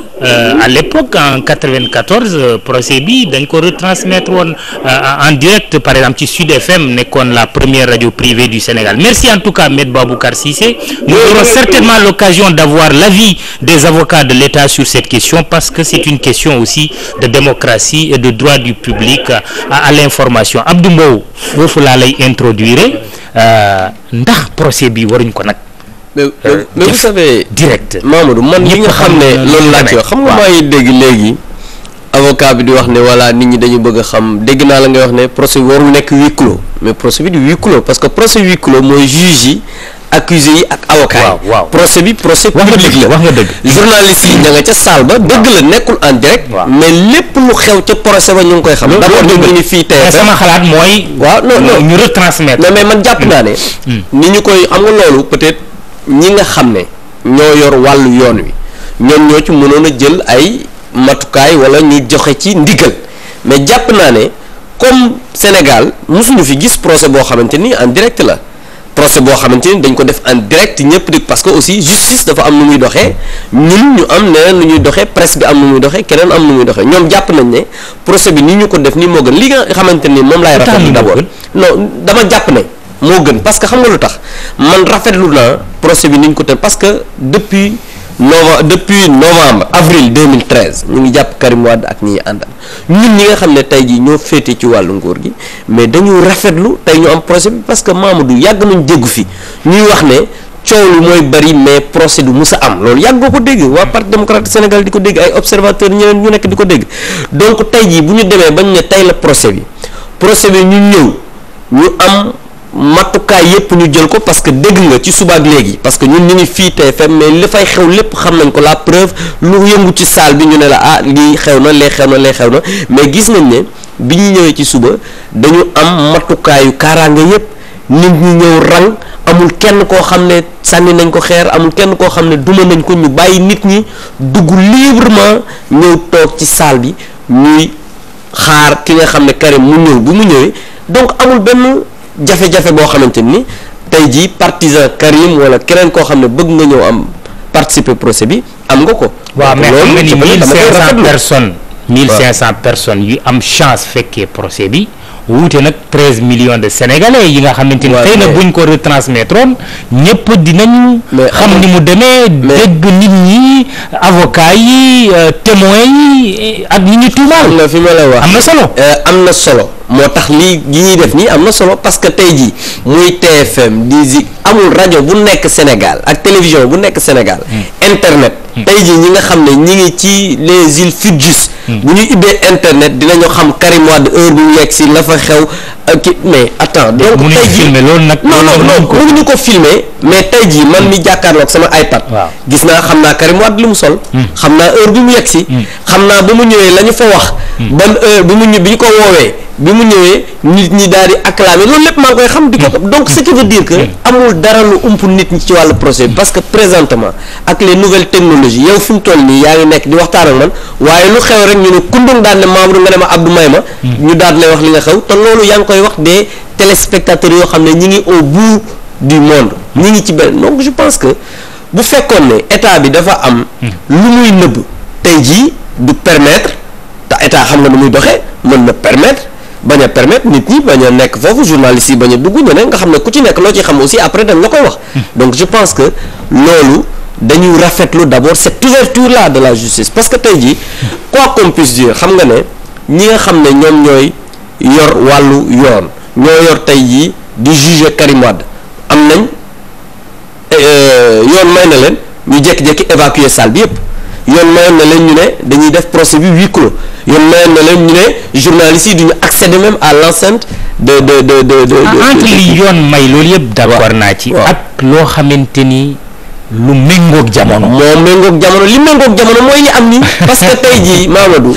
A: à l'époque en 94 procès bi dañ ko retransmettre woon en direct par exemple ci Sud FM nekkoon la première radio privée du Sénégal. Merci en tout cas Maître Baboucar Cissé. Nous aurons certainement l'occasion d'avoir l'avis des avocats de l'État sur cette question parce que c'est une question aussi de démocratie et de droit du public à l'information. Abdou Mbow foofu laa lay introduire ndax procès bi waruñ ko nag.
G: mais vous savez
A: direct
G: Mamadou man li nga xam ne loolu laa ci wax xam nga maa ngi dégg léegi avocat bi di wax ne voilà nit ñi dañu bëgg a xam dégg naa la ngay wax ne procès bi warul nekk huis clos mais procès bi du huis clos parce que procès huis clos mooy juge yi accusé yi ak avocat yi procès bi procès public la
A: wax nga dëgg
G: journaliste yi ña nga ca salle ba dëgg la nekkul en direct mais lépp lu xew ca procès ba ñu ngi koy xam d'abord ñu ngi fii tey
A: sama xalaat mooy
G: waaw non
A: ñu retransmettre
G: mais man jàpp naa ne ni ñu koy xam nga loolu peut-être ñi nga xam ne ñoo yor wàllu yoon wi ñoom ñoo ci mënoon a jël ay matukaay wala ñu joxe ci ndigal mais jàpp naa ne comme Sénégal mosuñu fi gis procès boo xamante ni en direct la procès boo xamante ni dañ ko def en direct ñëpp di parce que aussi justice dafa am nu muy doxee ñun ñu am neneen nu ñuy doxee presse bi am nu muy doxee keneen am nu muy doxee ñoom jàpp nañ ne procès bi ni ñu ko def ni moo gën li nga xamante ni moom laay rafetlu d'abord non dama jàpp ne moo gën parce que xam nga lu tax man rafetlu naa procès bi ni ñu ko teg parce que depuis novembre avril 2013 ñu ngi jàpp Karim Wade ak ñi àndal ñun ñi nga xam ne tey jii ñoo féete ci wàllu nguur gi mais dañu rafetlu tey ñu am procès bi parce que Mamadou yàgg nañ déggu fi ñuy wax ne coow lu mooy bari mais procès du mus a am loolu yàgg nga ko dégg waa parti démocratique Sénégal di ko dégg ay observateurs ñeneen ñu nekk di ko dégg donc tey jii bu ñu demee bañ ne tey la procès bi ñu ñëw ñu am matukaay yépp ñu jël ko parce que dégg nga ci suba ak léegi parce que ñun ñu ngi fii TFM mais li fay xew lépp xam nañ ko la preuve lu yëngu ci salle bi ñu ne la ah lii xew na lee xew na mais gis nañ ne bi ñu ñëwee ci suba dañu am matukaayu kaaraange yépp nit ñi ñëw rang amul kenn koo xam ne sànni nañ ko xeer amul kenn koo xam ne duma nañ ko ñu bàyyi nit ñi dugg librement ñëw toog ci salle bi ñuy xaar ki nga xam ne Karim mu ñëw bu mu ñëwee donc amul benn jafe-jafe boo xamante ni tey jii partisan Karim wala keneen koo xam ne bëgg nga ñëw am participer procès bi am nga ko.
A: waaw mais xam nga ni 1500 personnes. 1500 personnes yu am chance fekkee procès bi wuute nag 13 millions de sénégalais yi nga xamante ni xëy na buñ ko retransmettre woon ñëpp dinañu. xam ni mu demee. dégg nit ñi avocats yi témoins yi ak ñi ñu tuumaal.
G: am na fi ma la wax
A: am na solo.
G: am na solo. moo tax lii gi ñuy def nii am na solo parce que tey jii muy TFM di Zik amul rajo bu nekk Sénégal ak télévision bu nekk Sénégal internet tey jii ñi nga xam ne ñi ngi ci les îles Fidjus bu ñu ibbee internet dinañu xam Karim Wade heure bu mu yegg si la fa xew mais attends donc tey jii
A: loolu nag
G: non mënuñu ko filmer mais tey jii man mi jàkkaarloog sama iPad gis naa xam naa Karim Wade li mu sol xam naa heure bi mu yegg si xam naa ba mu ñëwee la ñu fa wax ban heure bi ñu ko woowee bi mu ñëwee nit ñi daal di acclamer loolu lépp maa ngi koy xam di ko donc ce qui veut dire que amul dara lu ump nit ñi ci wàllu procès parce que présentement ak les nouvelles technologies yow fi mu toll nii yaa ngi nekk di waxtaan ak man waaye lu xew rek ñu ne kundung daan ne Mamadou nga ne ma Abdou may ma ñu daal lay wax li nga xew te loolu yaa ngi koy wax des téléspectateurs yoo xam ne ñi ngi au bout du monde ñi ngi ci benn donc je pense que bu fekkoon ne état bi dafa am lu muy nëbb tey jii du permettre te état xam nga nu muy doxee mën na permettre bañ a permettre nit ñi bañ a nekk foofu journalistes yi bañ a dugg ñeneen nga xam ne ku ci nekk loo ci xam aussi après dañ la koy wax donc je pense que loolu dañuy rafetlu d'abord cette ouverture là de la justice parce que tey jii quoi qu'on puisse dire xam nga ne ñi nga xam ne ñoom ñooy yor wàllu yoon ñoo yor tey jii di juger Karim Wade am nañ yoon may na leen ñu jékki-jékki évacuer salle bi yëpp yoon mayoon na leen ñu ne dañuy def procès bi huis clos yoon mayoon na leen ñu ne journalistes yi duñu accéder même à l'enceinte de
A: entre li yoon may loolu yëpp d'accord naa ci ak loo xamante ni lu méngoog jamono
G: moo méngoog jamono li méngoog jamono mooy li am nii parce que tey jii Mamadou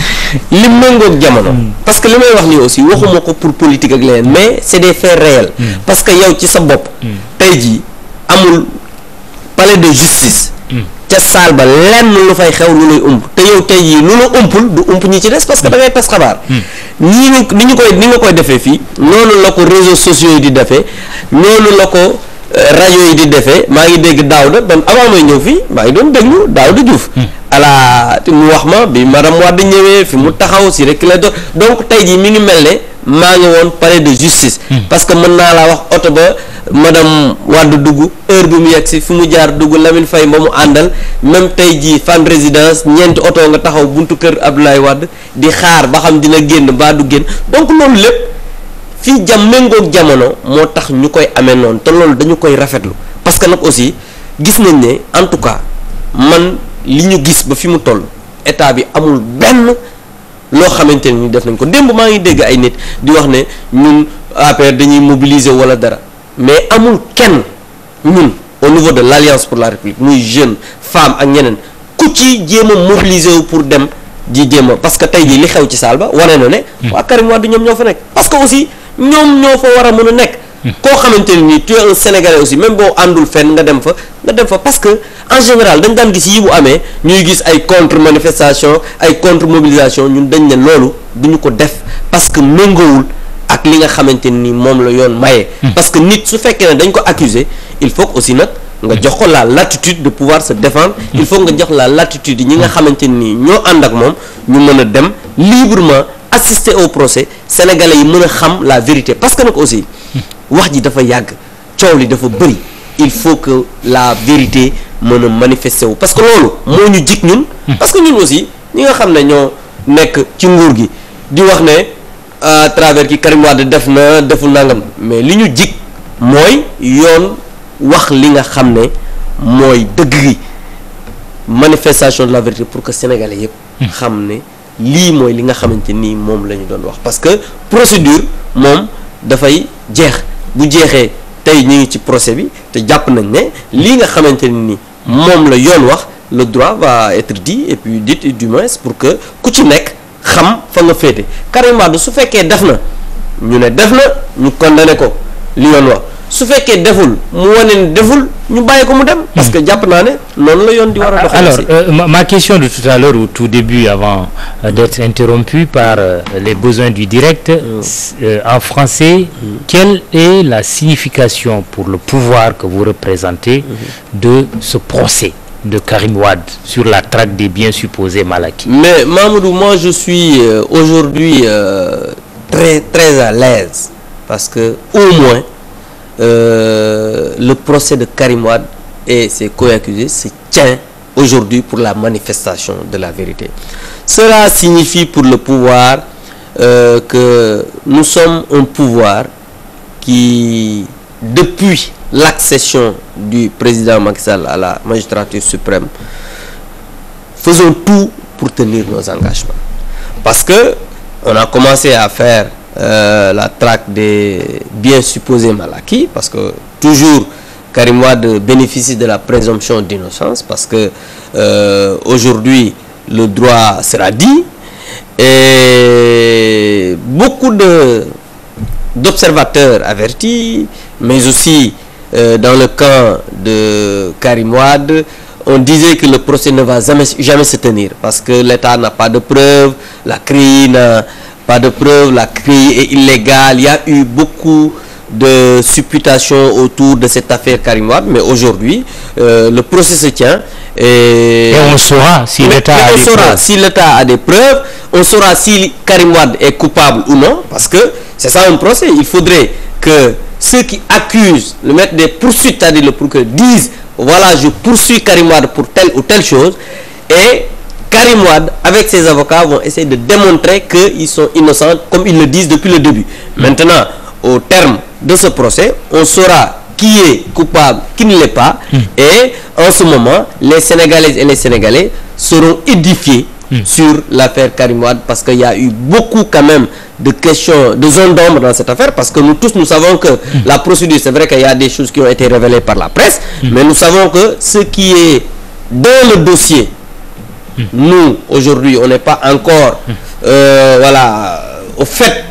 G: li méngoog jamono parce que li may wax nii aussi waxuma ko pour politique ak leneen mais c'est des faits réels parce que yow ci sa bopp tey jii amul palais de justice ca saal ba lenn lu fay xew lu lay ump te yow tey jii lu la umpul du ump ñi ci des parce que da ngay tas xabaar ni nga koy defee fii noonu la ko réseaux sociaux yi di defee noonu la ko rajo yi di defee maa ngi dégg Daouda doon avant may ñëw fii maa ngi doon déglu Daouda Diouf mu wax ma bi madame Wade ñëwee fi mu taxaw si rek la donc tey jii mi ngi mel ne maa ngi woon palais de justice parce que mën naa laa wax oto ba madame Wade dugg heure bi mu yegg si fi mu jaar dugg Lamine Faye ba mu àndal même tey jii fan résidence ñeenti oto nga taxaw buntu kër Abdoulaye Wade di xaar ba xam dina génn baa du génn donc loolu lépp fii méngoog jamono moo tax ñu koy amee noonu te loolu dañu koy rafetlu parce que nag aussi gis nañ ne en tout cas man li ñu gis ba fi mu toll état bi amul benn loo xamante ni def nañ ko démb maa ngi dégg ay nit di wax ne ñun APR dañuy mobiliser wala dara mais amul kenn ñun au niveau de l'Alliance pour la République muy jeune femme ak ñeneen ku ci jéem a mobiliser wu pour dem ji jéem a parce que tey jii li xew ci saal ba wane na ne waa Karim Wade ñoom ñoo fa nekk parce que aussi ñoom ñoo fa war a mën a nekk koo xamante ne nii tu es un Sénégalais aussi même boo àndul fenn nga dem fa parce que en général dañ daan gis yi bu amee ñuy gis ay contre manifestation ay contre mobilisation ñun dañ ne loolu duñu ko def parce que méngoowul ak li nga xamante ni moom la yoon maye. parce que nit su fekkee ne dañ ko accuser il faut que aussi nag nga jox ko la latitude de pouvoir se défendre il faut nga jox la latitude ñi nga xamante ni ñoo ànd ak moom ñu mën a dem librement assister au procès sénégalais yi mën a xam la vérité parce que nag aussi wax ji dafa yàgg coow li dafa bëri il faut que la vérité mën a manifester wu parce que loolu moo ñu jig ñun parce que ñun aussi ñi nga xam ne ñoo nekk ci nguur gi di wax ne à travers ki Karim Wade def na deful nangam mais li ñu jig mooy yoon wax li nga xam ne mooy dëgg gi manifestation de la vérité pour que sénégalais yëpp xam ne lii mooy li nga xamante nii moom la ñu doon wax parce que procédure moom dafay jeex bu jeexee tey ñu ngi ci procès bi te jàpp nañ ne lii nga xamante ni moom la yoon wax le droit va être dit et puis dit du moins pour que ku ci nekk xam fa nga féete Karim Wade su fekkee def na ñu ne def na ñu condamné ko li yoon wax su fekkee deful mu wane ne deful ñu bàyyi ko mu dem parce que jàpp naa ne noonu la yoon di war a doxal.
A: Alors ma question de tout à l'heure au tout début avant d'être interrompu par les besoins du direct en français quelle est la signification pour le pouvoir que vous représentez de ce procès de Karim Wade sur la traque des biens supposés mal acquis?
G: Mais Mamadou, moi je suis aujourd'hui très très à l'aise parce que au moins le procès de Karim Wade et ses co-accusés se tient aujourd'hui pour la manifestation de la vérité. Cela signifie pour le pouvoir que nous sommes un pouvoir qui, depuis l'accession du président Macky Sall à la magistrature suprême, faisons tout pour tenir nos engagements. parce que on a commencé à faire la traque des biens supposés mal acquis, parce que toujours Karim Wade bénéficie de la présomption d'innocence, parce que aujourd'hui le droit sera dit, et beaucoup d'observateurs avertis, mais aussi dans le camp de Karim Wade, on disait que le procès ne va jamais se tenir, parce que l'État n'a pas de preuves, la CREI n'a pas de preuves, la CREI est illégale. Il y a eu beaucoup de supputations autour de cette affaire Karim Wade, mais aujourd'hui le procès se tient et
A: on saura si l'État
G: a des preuves, on saura si Karim Wade est coupable ou non, parce que c'est ça un procès. Il faudrait que ceux qui accusent, le maître des poursuites, c'est-à-dire le procureur, disent voilà, je poursuis Karim Wade pour telle ou telle chose, et Karim Wade avec ses avocats vont essayer de démontrer qu'ils sont innocents comme ils le disent depuis le début. Maintenant, au terme de ce procès, on saura qui est coupable, qui ne l'est pas, et en ce moment, les Sénégalaises et les Sénégalais seront édifiés sur l'affaire Karim Wade, parce qu'il y a eu beaucoup quand même de questions, de zones d'ombre dans cette affaire, parce que nous tous, nous savons que la procédure, c'est vrai qu'il y a des choses qui ont été révélées par la presse, mais nous savons que ce qui est dans le dossier, nous, aujourd'hui, on n'est pas encore voilà, au fait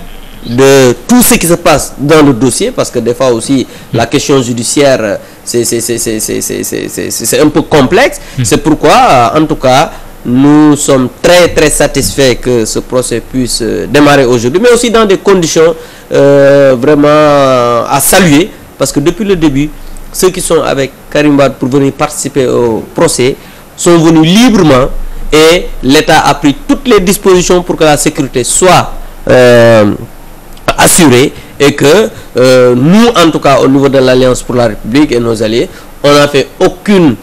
G: de tout ce qui se passe dans le dossier, parce que des fois aussi, la question judiciaire, c'est un peu complexe. C'est pourquoi, en tout cas, nous sommes très satisfaits que ce procès puisse démarrer aujourd'hui, mais aussi dans des conditions vraiment à saluer, parce que depuis le début, ceux qui sont avec Karim Wade pour venir participer au procès sont venus librement, et l'État a pris toutes les dispositions pour que la sécurité soit assurée, et que nous, en tout cas au niveau de l'Alliance pour la République et nos alliés, on n'a fait aucune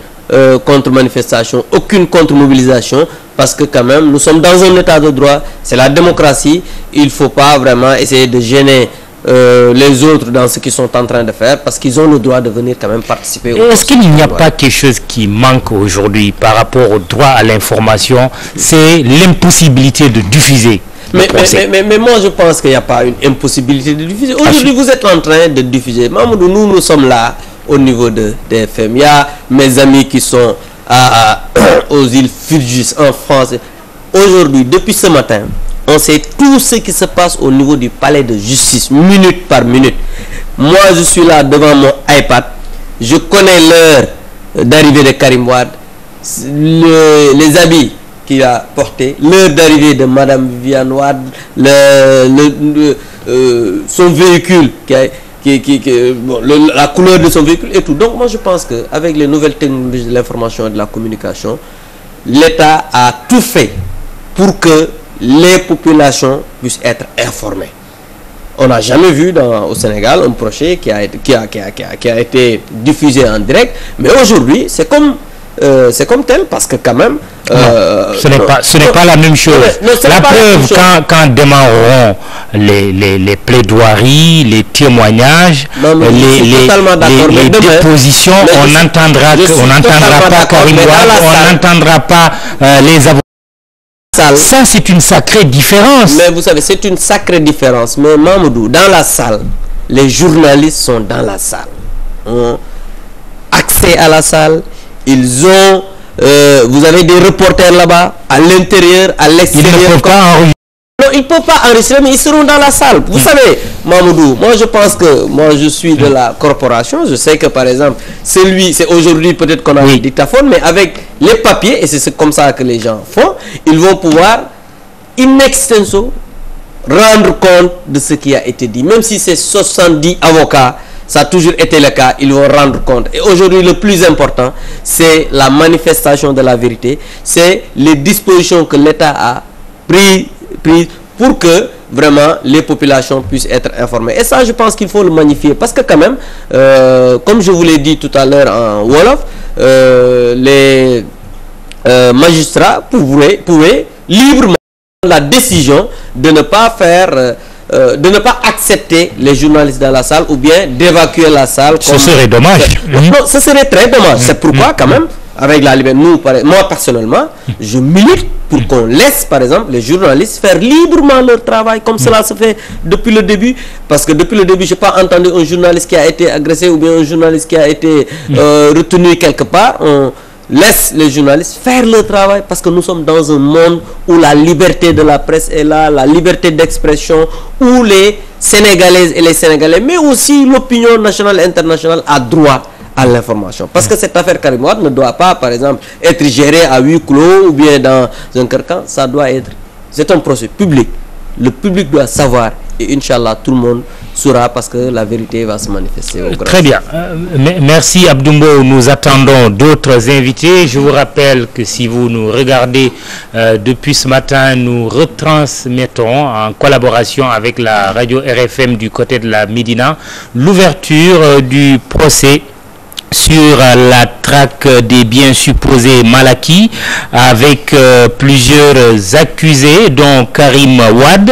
G: contre-manifestation, aucune contre-mobilisation, parce que quand même nous sommes dans un état de droit, c'est la démocratie. Il ne faut pas vraiment essayer de gêner les autres dans ce qu'ils sont en train de faire, parce qu'ils ont le droit de venir quand même participer.
A: Est-ce qu'il n'y a pas quelque chose qui manque aujourd'hui par rapport au droit à l'information? C'est l'impossibilité de diffuser.
G: Mais moi je pense qu'il n'y a pas une impossibilité de diffuser. Aujourd'hui vous êtes en train de diffuser. Mamadou, nous sommes là au niveau de TFM. Il y a mes amis qui sont aux îles Fidji en France. Aujourd'hui, depuis ce matin, on sait tout ce qui se passe au niveau du palais de justice, minute par minute. Moi, je suis là devant mon iPad. Je connais l'heure d'arrivée de Karim Wade, les habits qu'il a portés, l'heure d'arrivée de Madame Viviane Wade, son véhicule, la couleur de son véhicule et tout. Donc, moi, je pense qu'avec les nouvelles technologies de l'information et de la communication, l'État a tout fait pour que les populations puissent être informées. On n'a jamais vu au Sénégal un procès qui a été diffusé en direct, mais aujourd'hui c'est comme tel, parce que quand même
A: ce n'est pas la même chose. La preuve, quand démarreront les plaidoiries, les témoignages, les dépositions, on n'entendra pas Karim Wade, on n'entendra pas les avocats. Ça, c'est une sacrée différence.
G: Mais vous savez, c'est une sacrée différence. Mais Mamadou, dans la salle, les journalistes sont dans la salle, ont accès à la salle. Ils ont, vous avez des reporters là-bas, à l'intérieur, à l'extérieur.
A: Ils ne peuvent pas enregistrer.
G: Non, ils ne peuvent pas enregistrer, mais ils seront dans la salle. Vous savez, Mamadou, moi je pense que, moi je suis de la corporation, je sais que par exemple, c'est aujourd'hui peut-être qu'on a un dictaphone, mais avec les papiers, et c'est comme ça que les gens font, ils vont pouvoir, in extenso, rendre compte de ce qui a été dit. Même si c'est 70 avocats, ça a toujours été le cas, ils vont rendre compte. Et aujourd'hui, le plus important, c'est la manifestation de la vérité, c'est les dispositions que l'État a prises pour que vraiment les populations puissent être informées. Et ça, je pense qu'il faut le magnifier, parce que quand même, comme je vous l'ai dit tout à l'heure en Wolof, les magistrats pouvaient librement prendre la décision de ne pas faire... de ne pas accepter les journalistes dans la salle, ou bien d'évacuer la salle.
A: Ce serait dommage.
G: Non, ce serait très dommage. C'est pourquoi quand même, avec la liberté. Moi personnellement, je milite pour qu'on laisse, par exemple, les journalistes faire librement leur travail, comme cela se fait depuis le début. Parce que depuis le début, je n'ai pas entendu un journaliste qui a été agressé ou bien un journaliste qui a été retenu quelque part. On laisse les journalistes faire leur travail parce que nous sommes dans un monde où la liberté de la presse est là, la liberté d'expression, où les Sénégalaises et les Sénégalais, mais aussi l'opinion nationale et internationale a droit à l'information. Parce que cette affaire Karim Wade ne doit pas, par exemple, être gérée à huis clos ou bien dans un carcan. Ça doit être... C'est un procès public. Le public doit savoir et Inch'Allah, tout le monde saura parce que la vérité va se manifester.
A: Très bien. Merci Abdoumbo. Nous attendons d'autres invités. Je vous rappelle que si vous nous regardez depuis ce matin, nous retransmettons en collaboration avec la radio RFM du côté de la Médina l'ouverture du procès sur la traque des biens supposés mal acquis avec plusieurs accusés dont Karim Wade.